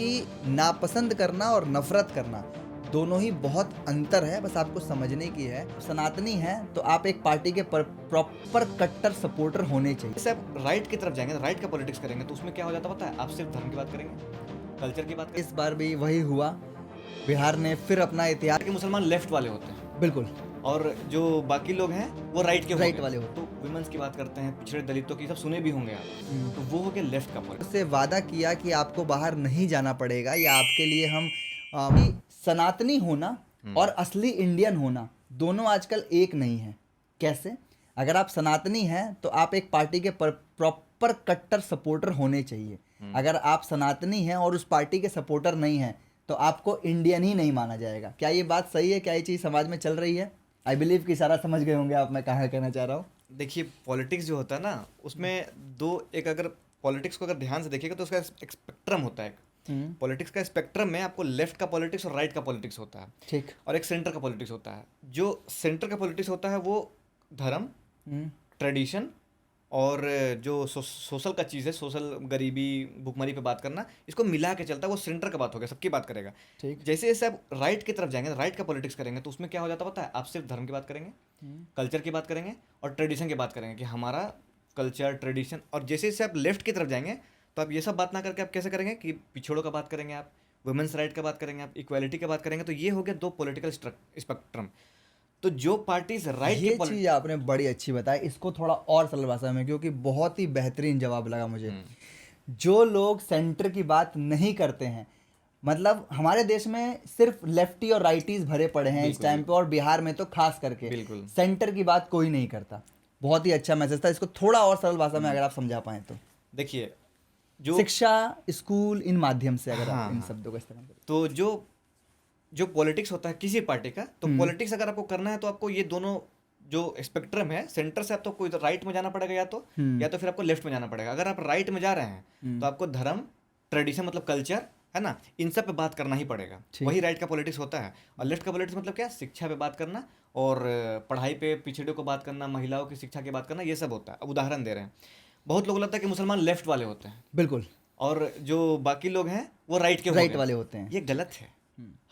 कि नापसंद करना और नफरत करना दोनों ही बहुत अंतर है, बस आपको समझने की है। सनातनी है तो आप एक पार्टी के प्रॉपर कट्टर सपोर्टर होने चाहिए। जैसे आप राइट की तरफ जाएंगे, राइट का पॉलिटिक्स करेंगे तो उसमें क्या हो जाता है पता है? आप सिर्फ धर्म की बात करेंगे, कल्चर की बात करेंगे। इस बार भी वही हुआ, बिहार ने फिर अपना इतिहास। कि मुसलमान लेफ्ट वाले होते हैं बिल्कुल और जो बाकी लोग हैं वो राइट के हो राइट गए। वाले होते तो विमेंस की बात करते हैं, पिछड़े दलितों की, सब सुने भी होंगे आप। तो वो हो गया लेफ्ट का पॉलिटिक्स। उससे वादा किया कि आपको बाहर नहीं जाना पड़ेगा या आपके लिए हम कि सनातनी होना और असली इंडियन होना दोनों आजकल एक नहीं है। कैसे? अगर आप सनातनी हैं तो आप एक पार्टी के प्रॉपर कट्टर सपोर्टर होने चाहिए। अगर आप सनातनी हैं और उस पार्टी के सपोर्टर नहीं हैं तो आपको इंडियन ही नहीं माना जाएगा। क्या ये बात सही है? क्या ये चीज़ समाज में चल रही है? आई बिलीव कि सारा समझ गए होंगे आप मैं कहाँ कहना चाह रहा हूँ। देखिए पॉलिटिक्स जो होता है ना उसमें दो, एक अगर पॉलिटिक्स को अगर ध्यान से देखिएगा तो उसका एक स्पेक्ट्रम होता है। पॉलिटिक्स का स्पेक्ट्रम में आपको लेफ्ट का पॉलिटिक्स और राइट का पॉलिटिक्स होता है, ठीक। और एक सेंटर का पॉलिटिक्स होता है। जो सेंटर का पॉलिटिक्स होता है वो धर्म, ट्रेडिशन और जो सोशल का चीज़ है, सोशल गरीबी भुखमरी पे बात करना, इसको मिला के चलता है। वो सेंटर का बात हो गया, सबकी बात करेगा। ठीक। जैसे जैसे आप राइट की तरफ जाएंगे, राइट का पॉलिटिक्स करेंगे तो उसमें क्या हो जाता है पता है? आप सिर्फ धर्म की बात करेंगे, कल्चर की बात करेंगे और ट्रेडिशन की बात करेंगे कि हमारा कल्चर ट्रेडिशन। और जैसे जैसे आप लेफ्ट की तरफ जाएंगे तो आप ये सब बात ना करके आप कैसे करेंगे कि पिछड़ों का बात करेंगे, आप वुमेन्स राइट का बात करेंगे, आप इक्वालिटी का बात करेंगे। तो ये हो गया दो पॉलिटिकल स्पेक्ट्रम। तो जो पार्टीज राइट ये के चीज आपने बड़ी अच्छी बताई, इसको थोड़ा और सरल भाषा में, क्योंकि बहुत ही बेहतरीन जवाब लगा मुझे। जो लोग सेंटर की बात नहीं करते हैं, मतलब हमारे देश में सिर्फ लेफ्टी और राइटीज भरे पड़े हैं इस टाइम पे, और बिहार में तो खास करके बिल्कुल। सेंटर की बात कोई नहीं करता। बहुत ही अच्छा मैसेज था, इसको थोड़ा और सरल भाषा में अगर आप समझा पाए तो। देखिए जो शिक्षा, स्कूल, इन माध्यम से अगर आप इन हाँ, शब्दों का इस्तेमाल करें तो जो जो पॉलिटिक्स होता है किसी पार्टी का, तो पॉलिटिक्स अगर आपको करना है तो आपको ये दोनों जो स्पेक्ट्रम है, सेंटर से आपको कोई राइट में जाना पड़ेगा या तो फिर आपको लेफ्ट में जाना पड़ेगा। अगर आप राइट में जा रहे हैं तो आपको धर्म, ट्रेडिशन मतलब कल्चर है ना, इन सब पे बात करना ही पड़ेगा। वही राइट का पॉलिटिक्स होता है। और लेफ्ट का पॉलिटिक्स मतलब क्या? शिक्षा पे बात करना और पढ़ाई पे पिछड़े को बात करना, महिलाओं की शिक्षा की बात करना, ये सब होता है। अब उदाहरण दे रहे हैं, बहुत लोग लगता है कि मुसलमान लेफ्ट वाले होते हैं बिल्कुल और जो बाकी लोग हैं वो राइट के हो राइट गए। वाले होते हैं। ये गलत है।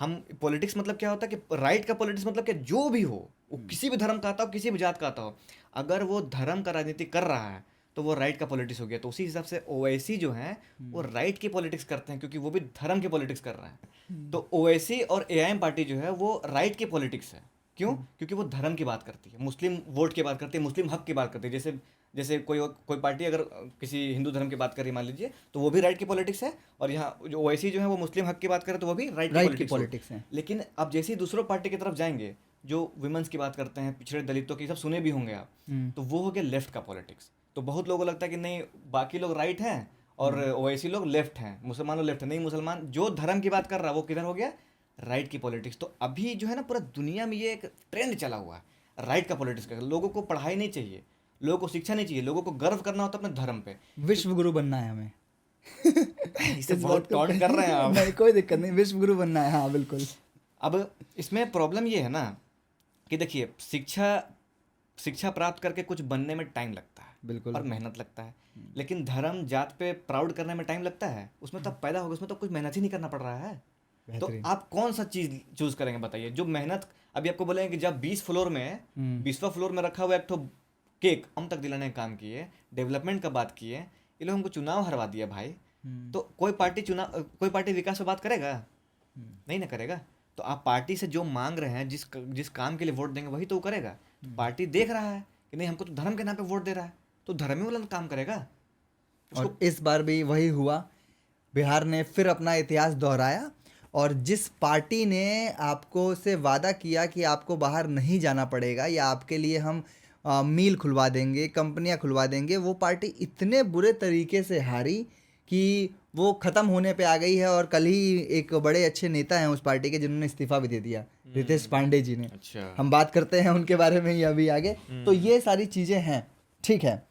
हम पॉलिटिक्स मतलब क्या होता है कि राइट का पॉलिटिक्स मतलब क्या? जो भी हो, वो किसी भी धर्म का आता हो, किसी भी जात का आता हो, अगर वो धर्म का राजनीति कर रहा है तो वो राइट का पॉलिटिक्स हो गया। तो उसी हिसाब से ओवैसी जो है वो राइट की पॉलिटिक्स करते हैं, क्योंकि वो भी धर्म की पॉलिटिक्स कर रहे हैं। तो ओवैसी और एआईएम पार्टी जो है वो राइट की पॉलिटिक्स है। क्यों? क्योंकि वो धर्म की बात करती है, मुस्लिम वोट की बात करती है, मुस्लिम हक की बात करती है। जैसे जैसे कोई पार्टी अगर किसी हिंदू धर्म की बात कर रही मान लीजिए, तो वो भी राइट की पॉलिटिक्स है। और यहाँ जो ओवैसी जो है वो मुस्लिम हक की बात करे तो वो भी राइट की पॉलिटिक्स है। लेकिन अब जैसे ही दूसरों पार्टी की तरफ जाएंगे, जो विमेंस की बात करते हैं, पिछड़े दलितों की, सब सुने भी होंगे आप, तो वो हो गया लेफ्ट का पॉलिटिक्स। तो बहुत लोगों को लगता है कि नहीं, बाकी लोग राइट हैं और ओवैसी लोग लेफ्ट हैं, मुसलमान लोग लेफ्ट है। नहीं, मुसलमान जो धर्म की बात कर रहा है वो किधर हो गया? राइट की पॉलिटिक्स। तो अभी जो है ना पूरा दुनिया में ये एक ट्रेंड चला हुआ है राइट का पॉलिटिक्स का। लोगों को पढ़ाई नहीं चाहिए, लोगों को शिक्षा नहीं चाहिए, लोगों को गर्व करना होता है अपने धर्म पे। विश्व गुरु बनना है हमें। इसे इस बहुत बात को टॉन्ट कर रहे हैं आप। नहीं, कोई दिक्कत नहीं, विश्व गुरु बनना है, हाँ बिल्कुल। अब इसमें प्रॉब्लम ये है ना कि देखिए शिक्षा प्राप्त करके कुछ बनने में टाइम लगता है, बिल्कुल। और मेहनत लगता है। लेकिन धर्म जात पे प्राउड करने में टाइम लगता है, उसमें तब पैदा होगा, उसमें तो कुछ मेहनत ही नहीं करना पड़ रहा है। तो बेहतरीन। आप कौन सा चीज चूज करेंगे बताइए? जो मेहनत, अभी आपको बोलेंगे कि जब 20 फ्लोर में 20वां फ्लोर में रखा हुआ एक तो केक हम तक दिलाने का काम किए, डेवलपमेंट का बात किए, ये लोग हमको चुनाव हरवा दिया भाई। तो कोई पार्टी विकास पे बात करेगा? नहीं ना करेगा। तो आप पार्टी से जो मांग रहे हैं, जिस काम के लिए वोट देंगे वही तो वो करेगा। तो पार्टी देख रहा है कि नहीं, हमको तो धर्म के नाम पे वोट दे रहा है, तो धर्म ही वाला काम करेगा। और इस बार भी वही हुआ, बिहार ने फिर अपना इतिहास दोहराया। और जिस पार्टी ने आपको से वादा किया कि आपको बाहर नहीं जाना पड़ेगा या आपके लिए हम मील खुलवा देंगे, कंपनियां खुलवा देंगे, वो पार्टी इतने बुरे तरीके से हारी कि वो ख़त्म होने पे आ गई है। और कल ही एक बड़े अच्छे नेता हैं उस पार्टी के जिन्होंने इस्तीफा भी दे दिया, रितेश पांडे जी ने। अच्छा। हम बात करते हैं उनके बारे में ही अभी आगे। तो ये सारी चीज़ें हैं, ठीक है।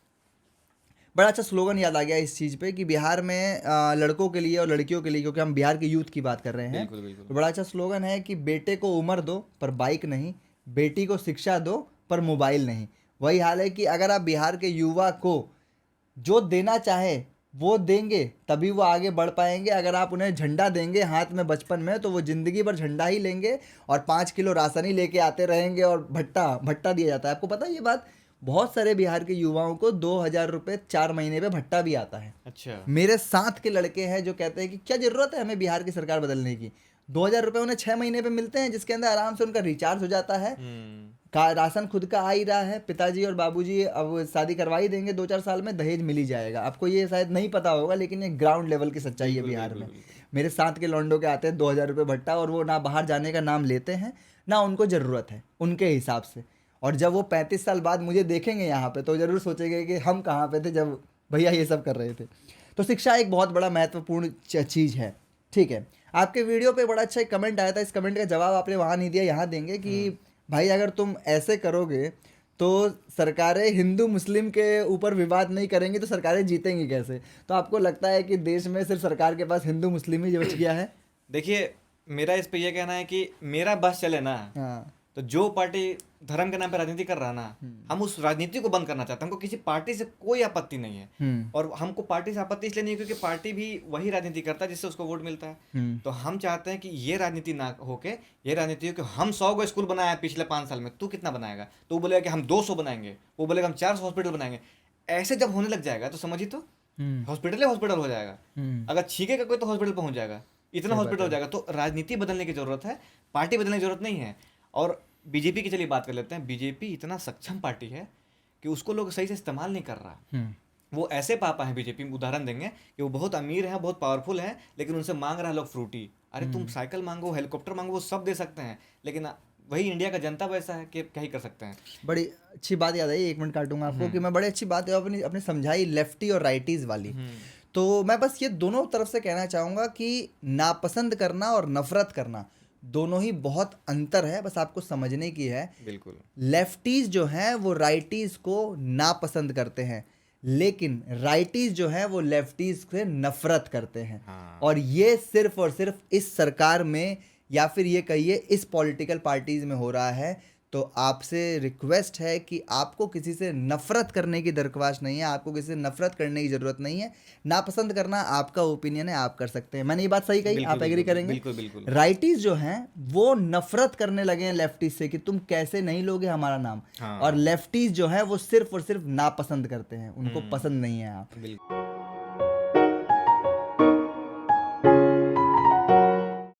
बड़ा अच्छा स्लोगन याद आ गया इस चीज़ पे कि बिहार में लड़कों के लिए और लड़कियों के लिए, क्योंकि हम बिहार के यूथ की बात कर रहे हैं, बिल्कुल बिल्कुल। तो बड़ा अच्छा स्लोगन है कि बेटे को उम्र दो पर बाइक नहीं, बेटी को शिक्षा दो पर मोबाइल नहीं। वही हाल है कि अगर आप बिहार के युवा को जो देना चाहे, वो देंगे तभी वो आगे बढ़ पाएंगे। अगर आप उन्हें झंडा देंगे हाथ में बचपन में तो वो जिंदगी भर झंडा ही लेंगे और 5 किलो राशन ही लेके आते रहेंगे और भट्टा भट्टा दिया जाता है। आपको पता है ये बात? बहुत सारे बिहार के युवाओं को 2,000 रुपये 4 महीने पे भट्टा भी आता है। अच्छा। मेरे साथ के लड़के हैं जो कहते हैं कि क्या जरूरत है हमें बिहार की सरकार बदलने की। 2,000 रुपये उन्हें 6 महीने पे मिलते हैं, जिसके अंदर आराम से उनका रिचार्ज हो जाता है, का राशन खुद का आ ही रहा है। पिताजी और बाबूजी अब शादी करवा ही देंगे 2-4 साल में, दहेज मिल ही जाएगा। आपको ये शायद नहीं पता होगा लेकिन ये ग्राउंड लेवल की सच्चाई है बिहार में। मेरे साथ के लौंडों के आते हैं 2,000 रुपये भट्टा और वो ना बाहर जाने का नाम लेते हैं ना उनको ज़रूरत है उनके हिसाब से। और जब वो 35 साल बाद मुझे देखेंगे यहाँ पे तो ज़रूर सोचेंगे कि हम कहाँ पे थे जब भैया ये सब कर रहे थे। तो शिक्षा एक बहुत बड़ा महत्वपूर्ण चीज़ है। ठीक है, आपके वीडियो पे बड़ा अच्छा एक कमेंट आया था, इस कमेंट का जवाब आपने वहाँ नहीं दिया, यहाँ देंगे कि भाई अगर तुम ऐसे करोगे तो सरकारें हिंदू मुस्लिम के ऊपर विवाद नहीं करेंगी तो सरकारें जीतेंगी कैसे? तो आपको लगता है कि देश में सिर्फ सरकार के पास हिंदू मुस्लिम ही बच गया है? देखिए, मेरा इस पे ये कहना है कि मेरा बस चले ना, हाँ। तो जो पार्टी धर्म के नाम पे राजनीति कर रहा है ना, हम उस राजनीति को बंद करना चाहते हैं। हमको किसी पार्टी से कोई आपत्ति नहीं है, और हमको पार्टी से आपत्ति इसलिए नहीं है क्योंकि पार्टी भी वही राजनीति करता है जिससे उसको वोट मिलता है। तो हम चाहते हैं कि ये राजनीति ना होके ये राजनीति हो कि हम 100 गो स्कूल बनाया है पिछले 5 साल में, तू कितना बनाएगा? तो वो बोलेगा कि हम 200 बनाएंगे, वो बोलेगा हम 400 हॉस्पिटल बनाएंगे। ऐसे जब होने लग जाएगा तो समझिए तो हॉस्पिटल ही हॉस्पिटल हो जाएगा। अगर छींकेगा कोई तो हॉस्पिटल पहुंच जाएगा, इतना हॉस्पिटल हो जाएगा। तो राजनीति बदलने की जरूरत है, पार्टी बदलने की जरूरत नहीं है। और बीजेपी की चलिए बात कर लेते हैं। बीजेपी इतना सक्षम पार्टी है कि उसको लोग सही से इस्तेमाल नहीं कर रहा। वो ऐसे पापा हैं बीजेपी में, उदाहरण देंगे कि वो बहुत अमीर हैं, बहुत पावरफुल हैं, लेकिन उनसे मांग रहा है लोग फ्रूटी। अरे तुम साइकिल मांगो, हेलीकॉप्टर मांगो, वो सब दे सकते हैं, लेकिन वही इंडिया का जनता वैसा है कि क्या ही कर सकते हैं। बड़ी अच्छी बात याद आई, 1 मिनट काटूंगा आपको कि मैं बड़ी अच्छी बात है अपनी अपनी समझाई लेफ्टी और राइटीज वाली। तो मैं बस ये दोनों तरफ से कहना चाहूँगा कि नापसंद करना और नफरत करना दोनों ही बहुत अंतर है, बस आपको समझने की है। बिल्कुल। लेफ्टीज जो हैं वो राइटीज को नापसंद करते हैं, लेकिन राइटीज जो हैं वो लेफ्टीज से नफरत करते हैं। और ये सिर्फ और सिर्फ इस सरकार में या फिर ये कहिए इस पॉलिटिकल पार्टीज में हो रहा है। तो आपसे रिक्वेस्ट है कि आपको किसी से नफरत करने की दरख्वास्त नहीं है, आपको किसी से नफरत करने की ज़रूरत नहीं है। नापसंद करना आपका ओपिनियन है, आप कर सकते हैं। मैंने ये बात सही कही, आप एग्री करेंगे? बिल्कुल बिल्कुल। राइटीज जो हैं वो नफरत करने लगे हैं लेफ्टीज से कि तुम कैसे नहीं लोगे हमारा नाम। और लेफ्टीज जो है वो सिर्फ और सिर्फ नापसंद करते हैं, उनको पसंद नहीं है आप। बिल्कुल।